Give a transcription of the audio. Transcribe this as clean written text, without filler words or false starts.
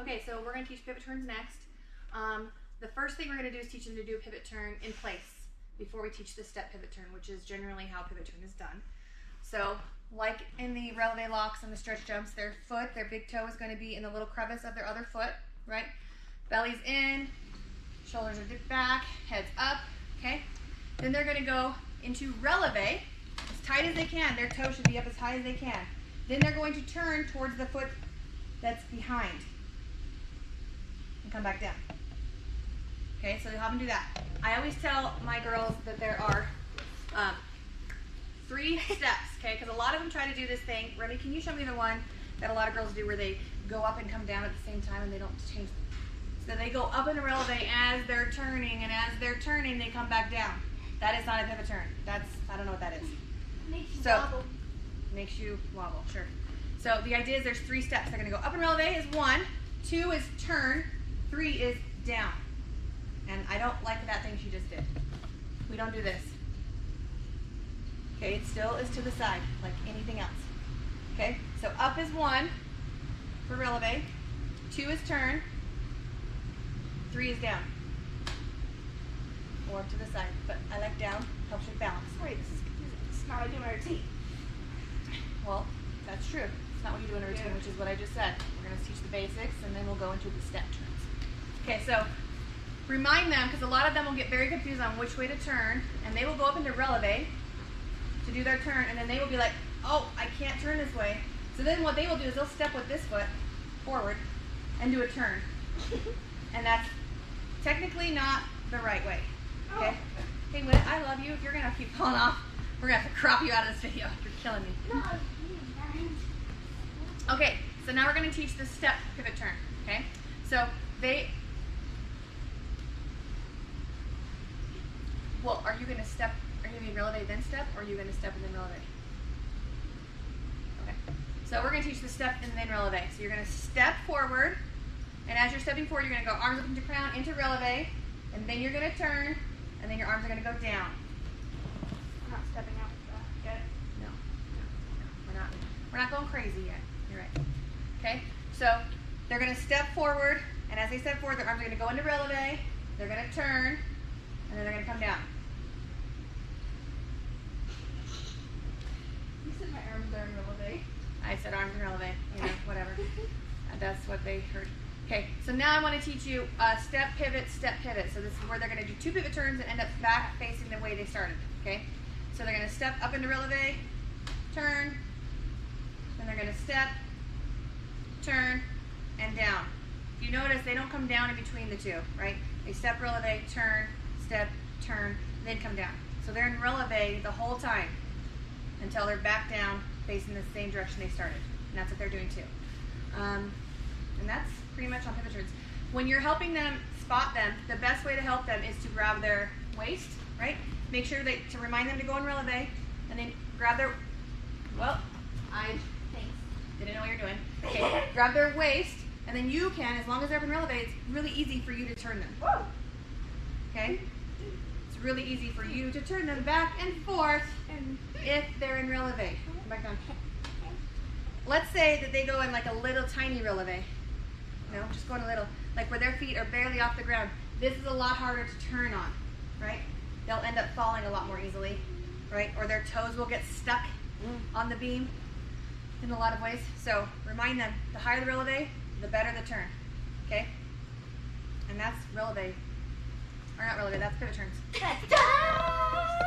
Okay, so we're going to teach pivot turns next. The first thing we're going to do is teach them to do a pivot turn in place before we teach the step pivot turn, which is generally how pivot turn is done. So, like in the releve locks and the stretch jumps, their big toe is going to be in the little crevice of their other foot, right? Belly's in, shoulders are dipped back, head's up, okay? Then they're going to go into releve as tight as they can. Their toe should be up as high as they can. Then they're going to turn towards the foot that's behind and come back down. Okay, so you'll have them do that. I always tell my girls that there are 3 steps, okay? Because a lot of them try to do this thing. Remy, can you show me the one that a lot of girls do where they go up and come down at the same time and they don't change? So they go up in a releve as they're turning, and as they're turning, they come back down. That is not a pivot turn. I don't know what that is. Makes you wobble. Makes you wobble, sure. So the idea is there's 3 steps. They're going to go up in releve is 1, 2 is turn, 3 is down. And I don't like that thing she just did. We don't do this. Okay, it still is to the side, like anything else. Okay, so up is 1 for releve, 2 is turn, 3 is down. Or to the side, but I like down, helps with balance. Wait, this is confusing. It's not what I do in my routine. Well, that's true. It's not what you do in a routine, which is what I just said. We're going to teach the basics, and then we'll go into the step turns. Okay, so remind them, because a lot of them will get very confused on which way to turn, and they will go up into releve to do their turn, and then they will be like, oh, I can't turn this way. So then what they will do is they'll step with this foot forward and do a turn. And that's technically not the right way. Okay? Hey, Whit, I love you. If you're going to keep falling off, we're going to have to crop you out of this video. You're killing me. No. Okay, so now we're going to teach the step pivot turn. Okay? So well, are you going to step, are you going to releve then step, or are you going to step and then releve? Okay. So we're going to teach the step and then releve. So you're going to step forward, and as you're stepping forward, you're going to go arms up into crown, into releve, and then you're going to turn, and then your arms are going to go down. I'm not stepping out with that. Get it? No, we're not going crazy yet. You're right. Okay, so they're going to step forward, and as they step forward, their arms are going to go into releve, they're going to turn, and then they're going to come down. You said my arms are in releve. I said arms and releve, you know, whatever. That's what they heard. Okay, so now I want to teach you step, pivot, step, pivot. So this is where they're going to do 2 pivot turns and end up back facing the way they started. Okay, so they're going to step up into releve, turn, then they're going to step, turn, and down. If you notice, they don't come down in between the 2, right? They step, releve, turn, step, turn, then come down. So they're in releve the whole time until they're back down facing the same direction they started. And that's what they're doing too. And that's pretty much on pivot turns. When you're helping them spot them, the best way to help them is to grab their waist, right? Make sure to remind them to go in releve, and then grab their, I didn't know what you're doing. Okay, grab their waist, and then you can, as long as they're up in releve, it's really easy for you to turn them. Whoa. Okay? It's really easy for you to turn them back and forth if they're in releve. Come back down. Let's say that they go in like a little tiny releve. No, just going a little, like where their feet are barely off the ground. This is a lot harder to turn on, right? They'll end up falling a lot more easily, right? Or their toes will get stuck on the beam in a lot of ways. So remind them, the higher the releve, the better the turn, okay? And that's releve. Or not releve, that's pivot turns. Let's go!